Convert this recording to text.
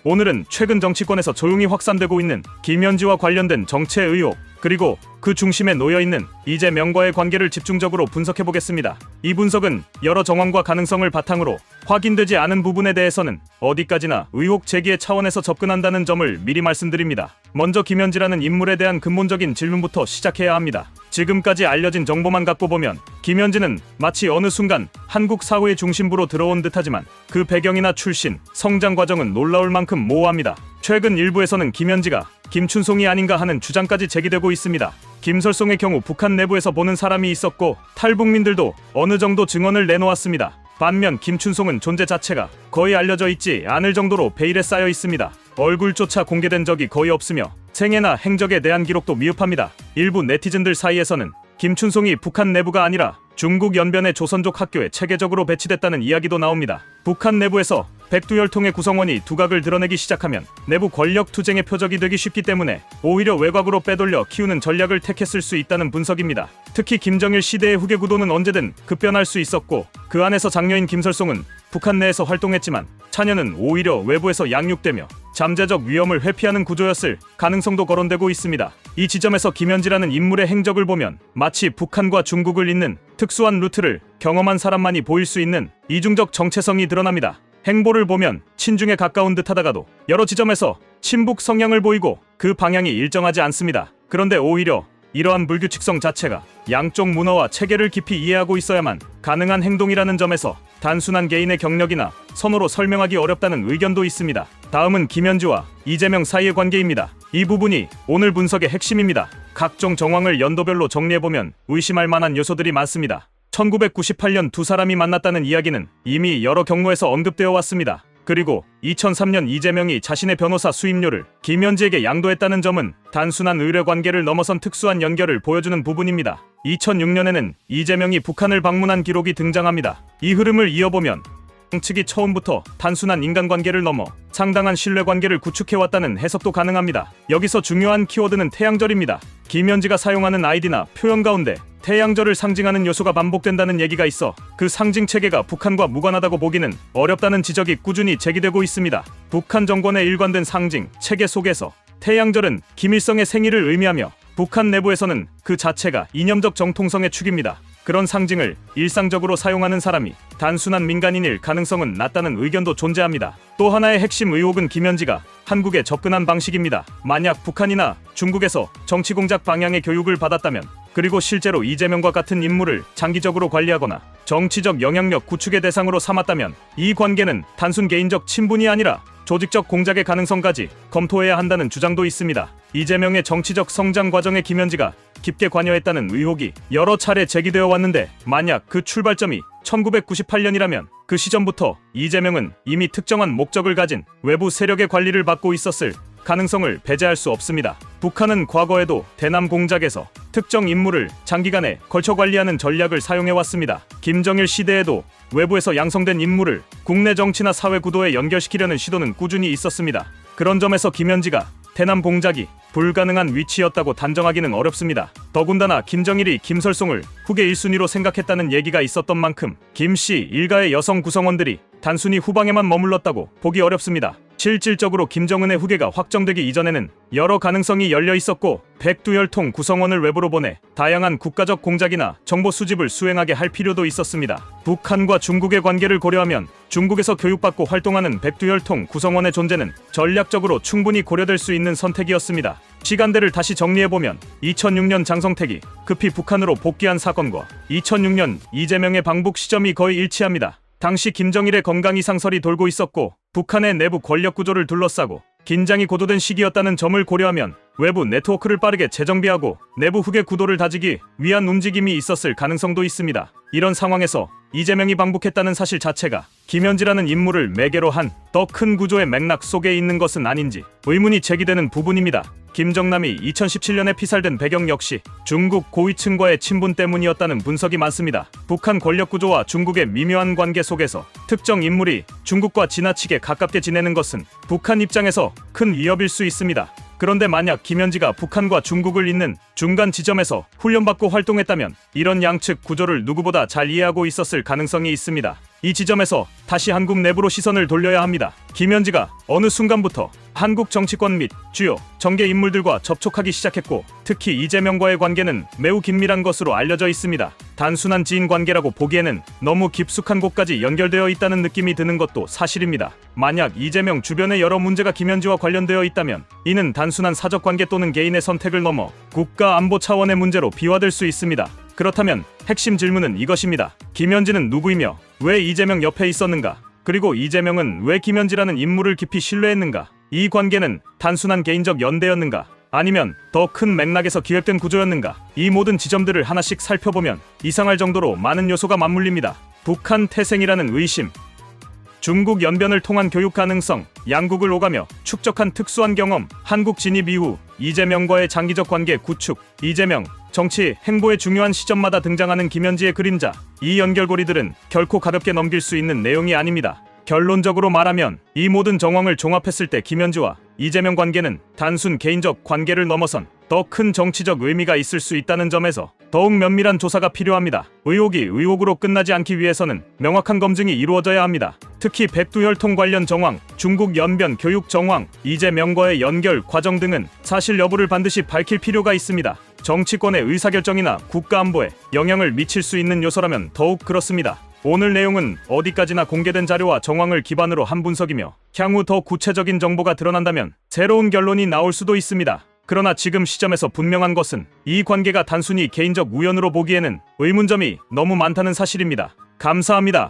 오늘은 최근 정치권에서 조용히 확산되고 있는 김현지와 관련된 정체 의혹, 그리고 그 중심에 놓여있는 이재명과의 관계를 집중적으로 분석해보겠습니다. 이 분석은 여러 정황과 가능성을 바탕으로 확인되지 않은 부분에 대해서는 어디까지나 의혹 제기의 차원에서 접근한다는 점을 미리 말씀드립니다. 먼저 김현지라는 인물에 대한 근본적인 질문부터 시작해야 합니다. 지금까지 알려진 정보만 갖고 보면 김현지는 마치 어느 순간 한국 사회의 중심부로 들어온 듯하지만 그 배경이나 출신, 성장 과정은 놀라울 만큼 모호합니다. 최근 일부에서는 김현지가 김춘송이 아닌가 하는 주장까지 제기되고 있습니다. 김설송의 경우 북한 내부에서 보는 사람이 있었고 탈북민들도 어느 정도 증언을 내놓았습니다. 반면 김춘송은 존재 자체가 거의 알려져 있지 않을 정도로 베일에 쌓여 있습니다. 얼굴조차 공개된 적이 거의 없으며 생애나 행적에 대한 기록도 미흡합니다. 일부 네티즌들 사이에서는 김춘송이 북한 내부가 아니라 중국 연변의 조선족 학교에 체계적으로 배치됐다는 이야기도 나옵니다. 북한 내부에서 백두혈통의 구성원이 두각을 드러내기 시작하면 내부 권력 투쟁의 표적이 되기 쉽기 때문에 오히려 외곽으로 빼돌려 키우는 전략을 택했을 수 있다는 분석입니다. 특히 김정일 시대의 후계 구도는 언제든 급변할 수 있었고 그 안에서 장녀인 김설송은 북한 내에서 활동했지만 차녀는 오히려 외부에서 양육되며 잠재적 위험을 회피하는 구조였을 가능성도 거론되고 있습니다. 이 지점에서 김현지라는 인물의 행적을 보면 마치 북한과 중국을 잇는 특수한 루트를 경험한 사람만이 보일 수 있는 이중적 정체성이 드러납니다. 행보를 보면 친중에 가까운 듯하다가도 여러 지점에서 친북 성향을 보이고 그 방향이 일정하지 않습니다. 그런데 오히려 이러한 불규칙성 자체가 양쪽 문화와 체계를 깊이 이해하고 있어야만 가능한 행동이라는 점에서 단순한 개인의 경력이나 선호로 설명하기 어렵다는 의견도 있습니다. 다음은 김현지와 이재명 사이의 관계입니다. 이 부분이 오늘 분석의 핵심입니다. 각종 정황을 연도별로 정리해보면 의심할 만한 요소들이 많습니다. 1998년 두 사람이 만났다는 이야기는 이미 여러 경로에서 언급되어 왔습니다. 그리고 2003년 이재명이 자신의 변호사 수임료를 김현지에게 양도했다는 점은 단순한 의뢰관계를 넘어선 특수한 연결을 보여주는 부분입니다. 2006년에는 이재명이 북한을 방문한 기록이 등장합니다. 이 흐름을 이어보면 측이 처음부터 단순한 인간관계를 넘어 상당한 신뢰관계를 구축해왔다는 해석도 가능합니다. 여기서 중요한 키워드는 태양절입니다. 김현지가 사용하는 아이디나 표현 가운데 태양절을 상징하는 요소가 반복된다는 얘기가 있어 그 상징 체계가 북한과 무관하다고 보기는 어렵다는 지적이 꾸준히 제기되고 있습니다. 북한 정권의 일관된 상징 체계 속에서 태양절은 김일성의 생일을 의미하며 북한 내부에서는 그 자체가 이념적 정통성의 축입니다. 그런 상징을 일상적으로 사용하는 사람이 단순한 민간인일 가능성은 낮다는 의견도 존재합니다. 또 하나의 핵심 의혹은 김현지가 한국에 접근한 방식입니다. 만약 북한이나 중국에서 정치 공작 방향의 교육을 받았다면, 그리고 실제로 이재명과 같은 인물을 장기적으로 관리하거나 정치적 영향력 구축의 대상으로 삼았다면 이 관계는 단순 개인적 친분이 아니라 조직적 공작의 가능성까지 검토해야 한다는 주장도 있습니다. 이재명의 정치적 성장 과정에 김현지가 깊게 관여했다는 의혹이 여러 차례 제기되어 왔는데, 만약 그 출발점이 1998년이라면 그 시점부터 이재명은 이미 특정한 목적을 가진 외부 세력의 관리를 받고 있었을 가능성을 배제할 수 없습니다. 북한은 과거에도 대남 공작에서 특정 인물을 장기간에 걸쳐 관리하는 전략을 사용해왔습니다. 김정일 시대에도 외부에서 양성된 인물을 국내 정치나 사회 구도에 연결시키려는 시도는 꾸준히 있었습니다. 그런 점에서 김현지가 대남 공작이 불가능한 위치였다고 단정하기는 어렵습니다. 더군다나 김정일이 김설송을 후계 1순위로 생각했다는 얘기가 있었던 만큼 김씨 일가의 여성 구성원들이 단순히 후방에만 머물렀다고 보기 어렵습니다. 실질적으로 김정은의 후계가 확정되기 이전에는 여러 가능성이 열려 있었고 백두혈통 구성원을 외부로 보내 다양한 국가적 공작이나 정보 수집을 수행하게 할 필요도 있었습니다. 북한과 중국의 관계를 고려하면 중국에서 교육받고 활동하는 백두혈통 구성원의 존재는 전략적으로 충분히 고려될 수 있는 선택이었습니다. 시간대를 다시 정리해보면 2006년 장성택이 급히 북한으로 복귀한 사건과 2006년 이재명의 방북 시점이 거의 일치합니다. 당시 김정일의 건강 이상설이 돌고 있었고 북한의 내부 권력 구조를 둘러싸고 긴장이 고조된 시기였다는 점을 고려하면 외부 네트워크를 빠르게 재정비하고 내부 후계 구도를 다지기 위한 움직임이 있었을 가능성도 있습니다. 이런 상황에서 이재명이 방북했다는 사실 자체가 김현지라는 인물을 매개로 한 더 큰 구조의 맥락 속에 있는 것은 아닌지 의문이 제기되는 부분입니다. 김정남이 2017년에 피살된 배경 역시 중국 고위층과의 친분 때문이었다는 분석이 많습니다. 북한 권력 구조와 중국의 미묘한 관계 속에서 특정 인물이 중국과 지나치게 가깝게 지내는 것은 북한 입장에서 큰 위협일 수 있습니다. 그런데 만약 김현지가 북한과 중국을 잇는 중간 지점에서 훈련받고 활동했다면 이런 양측 구조를 누구보다 잘 이해하고 있었을 가능성이 있습니다. 이 지점에서 다시 한국 내부로 시선을 돌려야 합니다. 김현지가 어느 순간부터 한국 정치권 및 주요 정계 인물들과 접촉하기 시작했고, 특히 이재명과의 관계는 매우 긴밀한 것으로 알려져 있습니다. 단순한 지인 관계라고 보기에는 너무 깊숙한 곳까지 연결되어 있다는 느낌이 드는 것도 사실입니다. 만약 이재명 주변의 여러 문제가 김현지와 관련되어 있다면 이는 단순한 사적 관계 또는 개인의 선택을 넘어 국가 안보 차원의 문제로 비화될 수 있습니다. 그렇다면 핵심 질문은 이것입니다. 김현지는 누구이며 왜 이재명 옆에 있었는가? 그리고 이재명은 왜 김현지라는 인물을 깊이 신뢰했는가? 이 관계는 단순한 개인적 연대였는가? 아니면 더 큰 맥락에서 기획된 구조였는가? 이 모든 지점들을 하나씩 살펴보면 이상할 정도로 많은 요소가 맞물립니다. 북한 태생이라는 의심, 중국 연변을 통한 교육 가능성, 양국을 오가며 축적한 특수한 경험, 한국 진입 이후 이재명과의 장기적 관계 구축, 이재명 정치 행보의 중요한 시점마다 등장하는 김현지의 그림자, 이 연결고리들은 결코 가볍게 넘길 수 있는 내용이 아닙니다. 결론적으로 말하면 이 모든 정황을 종합했을 때 김현지와 이재명 관계는 단순 개인적 관계를 넘어선 더 큰 정치적 의미가 있을 수 있다는 점에서 더욱 면밀한 조사가 필요합니다. 의혹이 의혹으로 끝나지 않기 위해서는 명확한 검증이 이루어져야 합니다. 특히 백두혈통 관련 정황, 중국 연변 교육 정황, 이재명과의 연결 과정 등은 사실 여부를 반드시 밝힐 필요가 있습니다. 정치권의 의사결정이나 국가안보에 영향을 미칠 수 있는 요소라면 더욱 그렇습니다. 오늘 내용은 어디까지나 공개된 자료와 정황을 기반으로 한 분석이며 향후 더 구체적인 정보가 드러난다면 새로운 결론이 나올 수도 있습니다. 그러나 지금 시점에서 분명한 것은 이 관계가 단순히 개인적 우연으로 보기에는 의문점이 너무 많다는 사실입니다. 감사합니다.